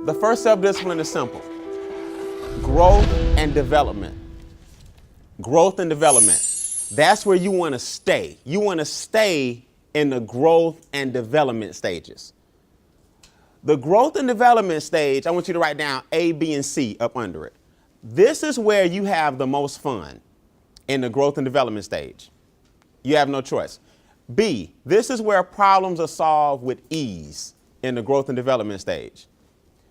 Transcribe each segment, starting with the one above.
The first self-discipline is simple. Growth and development. Growth and development. That's where you want to stay. You want to stay in the growth and development stages. The growth and development stage, I want you to write down A, B, and C up under it. This is where you have the most fun, in the growth and development stage. You have no choice. B, this is where problems are solved with ease in the growth and development stage.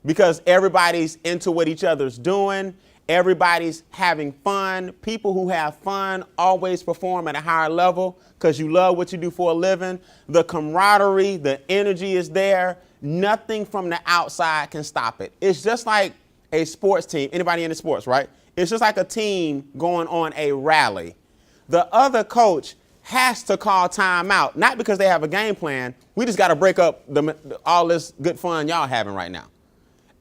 Because everybody's into what each other's doing. Everybody's having fun. People who have fun always perform at a higher level because you love what you do for a living. The camaraderie, the energy is there. Nothing from the outside can stop it. It's just like a sports team. Anybody into sports, right? It's just like a team going on a rally. The other coach has to call timeout, not because they have a game plan. We just got to break up all this good fun y'all having right now.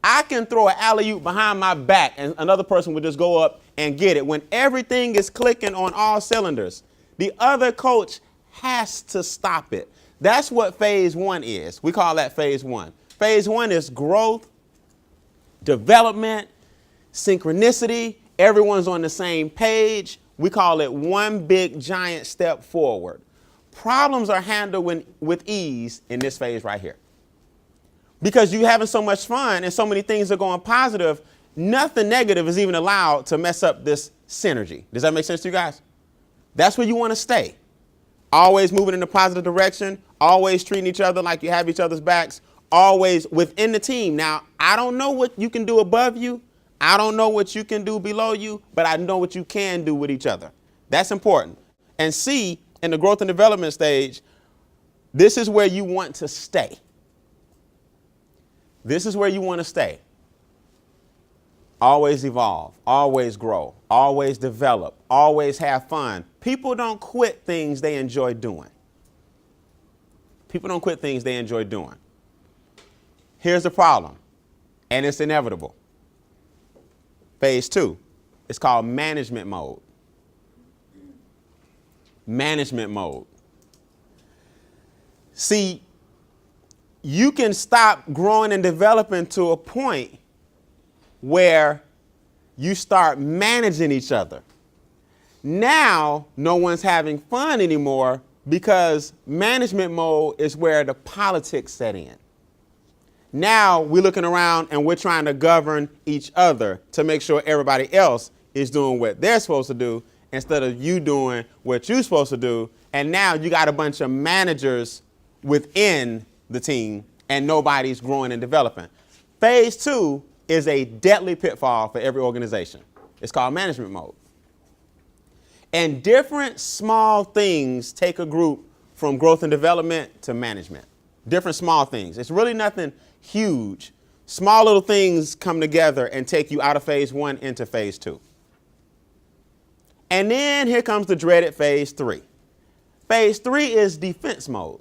I can throw an alley-oop behind my back and another person would just go up and get it. When everything is clicking on all cylinders, the other coach has to stop it. That's what phase one is. We call that phase one. Phase one is growth, development, synchronicity. Everyone's on the same page. We call it one big giant step forward. Problems are handled with ease in this phase right here. Because you're having so much fun and so many things are going positive, nothing negative is even allowed to mess up this synergy. Does that make sense to you guys? That's where you want to stay. Always moving in a positive direction, always treating each other like you have each other's backs, always within the team. Now, I don't know what you can do above you. I don't know what you can do below you, but I know what you can do with each other. That's important. And C, in the growth and development stage, this is where you want to stay. This is where you want to stay. Always evolve, always grow, always develop, always have fun. People don't quit things they enjoy doing. People don't quit things they enjoy doing. Here's the problem, and it's inevitable. Phase two, it's called management mode. Management mode. See, you can stop growing and developing to a point where you start managing each other. Now, no one's having fun anymore because management mode is where the politics set in. Now we're looking around and we're trying to govern each other to make sure everybody else is doing what they're supposed to do instead of you doing what you're supposed to do. And now you got a bunch of managers within the team and nobody's growing and developing. Phase two is a deadly pitfall for every organization. It's called management mode. And different small things take a group from growth and development to management. Different small things. It's really nothing huge. Small little things come together and take you out of phase one into phase two. And then here comes the dreaded phase three. Phase three is defense mode.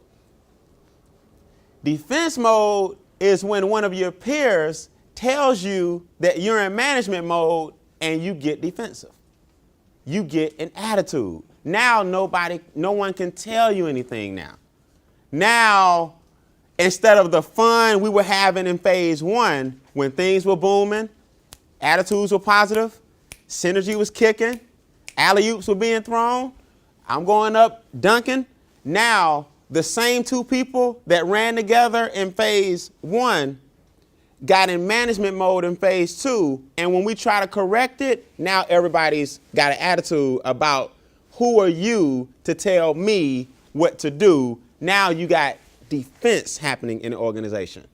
Defense mode is when one of your peers tells you that you're in management mode and you get defensive. You get an attitude. Now no one can tell you anything now. Now, instead of the fun we were having in phase one, when things were booming, attitudes were positive, synergy was kicking, alley-oops were being thrown, I'm going up dunking. Now, the same two people that ran together in phase one got in management mode in phase two. And when we try to correct it, now everybody's got an attitude about who are you to tell me what to do. Now you got defense happening in the organization.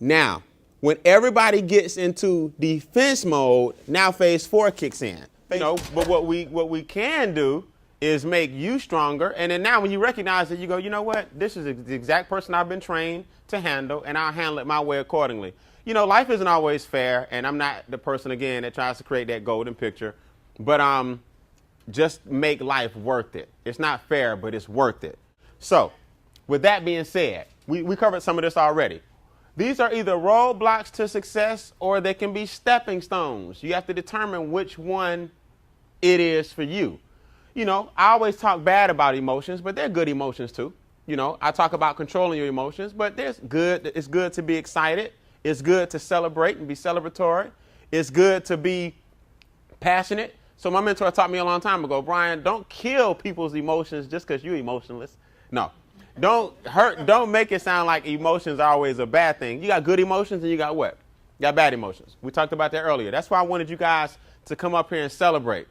Now, when everybody gets into defense mode, now phase four kicks in. You know, but what we can do is make you stronger. And then now when you recognize it, you go, you know what? This is the exact person I've been trained to handle, and I'll handle it my way accordingly. You know, life isn't always fair, and I'm not the person, again, that tries to create that golden picture. But just make life worth it. It's not fair, but it's worth it. So with that being said, we covered some of this already. These are either roadblocks to success or they can be stepping stones. You have to determine which one it is for you. You know, I always talk bad about emotions, but they're good emotions too. You know, I talk about controlling your emotions, but it's good to be excited. It's good to celebrate and be celebratory. It's good to be passionate. So my mentor taught me a long time ago, Brian, don't kill people's emotions just because you're emotionless. No, don't make it sound like emotions are always a bad thing. You got good emotions and you got what? You got bad emotions. We talked about that earlier. That's why I wanted you guys to come up here and celebrate.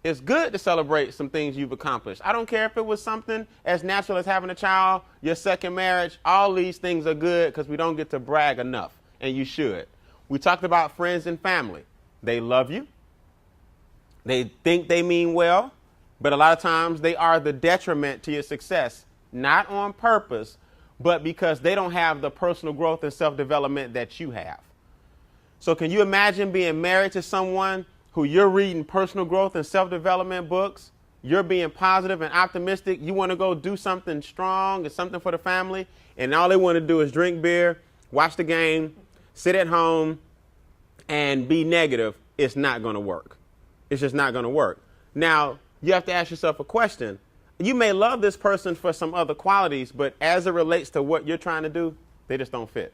It's good to celebrate some things you've accomplished. I don't care if it was something as natural as having a child, your second marriage. All these things are good because we don't get to brag enough, and you should. We talked about friends and family. They love you. They think they mean well, but a lot of times they are the detriment to your success, not on purpose, but because they don't have the personal growth and self-development that you have. So can you imagine being married to someone who you're reading personal growth and self-development books, you're being positive and optimistic, you want to go do something strong and something for the family, and all they want to do is drink beer, watch the game, sit at home, and be negative? It's not going to work. It's just not going to work. Now, you have to ask yourself a question. You may love this person for some other qualities, but as it relates to what you're trying to do, they just don't fit.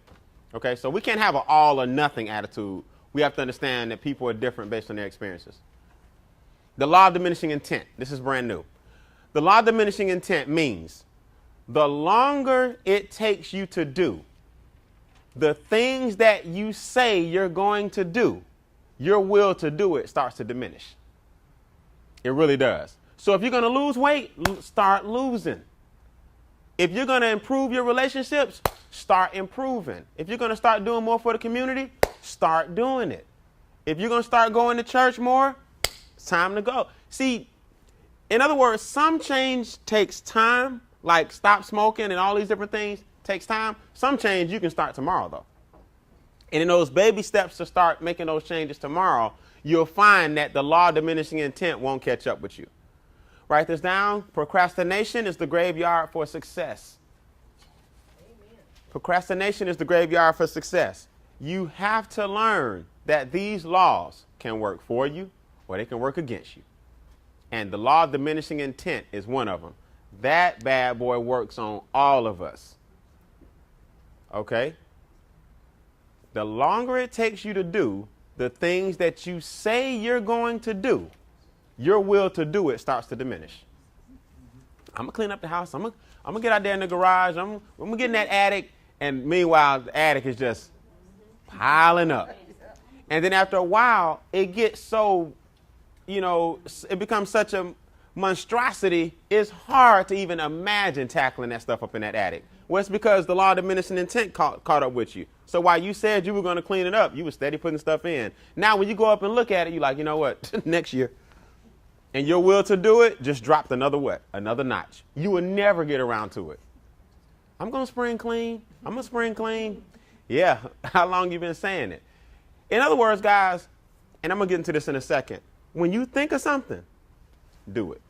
Okay, so we can't have an all or nothing attitude. We have to understand that people are different based on their experiences. The law of diminishing intent. This is brand new. The law of diminishing intent means the longer it takes you to do the things that you say you're going to do, your will to do it starts to diminish. It really does. So if you're going to lose weight, start losing. If you're going to improve your relationships, start improving. If you're going to start doing more for the community, start doing it. If you're going to start going to church more, it's time to go. See, in other words, some change takes time, like stop smoking and all these different things takes time. Some change you can start tomorrow, though. And in those baby steps to start making those changes tomorrow, you'll find that the law of diminishing intent won't catch up with you. Write this down. Procrastination is the graveyard for success. Amen. Procrastination is the graveyard for success. You have to learn that these laws can work for you or they can work against you. And the law of diminishing intent is one of them. That bad boy works on all of us. Okay? The longer it takes you to do the things that you say you're going to do, your will to do it starts to diminish. I'm going to clean up the house. I'm going to get out there in the garage. I'm going to get in that attic. And meanwhile, the attic is just piling up. And then after a while, it gets so, it becomes such a monstrosity. It's hard to even imagine tackling that stuff up in that attic. Well, it's because the law of diminishing intent caught up with you. So while you said you were going to clean it up, you were steady putting stuff in. Now, when you go up and look at it, you're like, you know what, next year. And your will to do it just dropped another notch. You will never get around to it. I'm going to spring clean. I'm going to spring clean. Yeah, how long you been saying it? In other words, guys, and I'm going to get into this in a second. When you think of something, do it.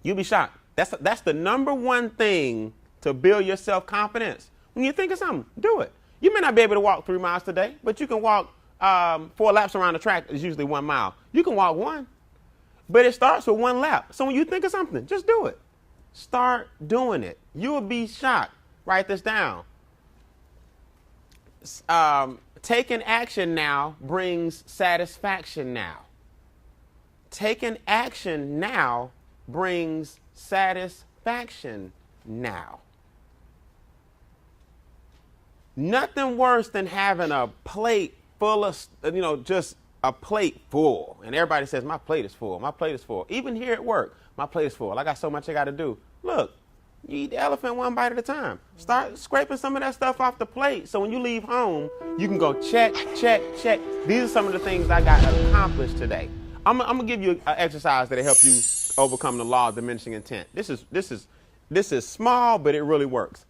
You'll be shocked. That's the number one thing to build your self-confidence. When you think of something, do it. You may not be able to walk 3 miles today, but you can walk 4 laps around the track. It's usually 1 mile. You can walk 1. But it starts with 1 lap. So when you think of something, just do it. Start doing it. You will be shocked. Write this down. Taking action now brings satisfaction now. Taking action now brings satisfaction now. Nothing worse than having a plate full of, just a plate full. And everybody says, my plate is full. My plate is full. Even here at work, my plate is full. I got so much I got to do. Look, you eat the elephant one bite at a time. Start scraping some of that stuff off the plate. So when you leave home, you can go check, check, check. These are some of the things I got accomplished today. I'm going to give you an exercise that'll help you overcome the law of diminishing intent. This is small, but it really works.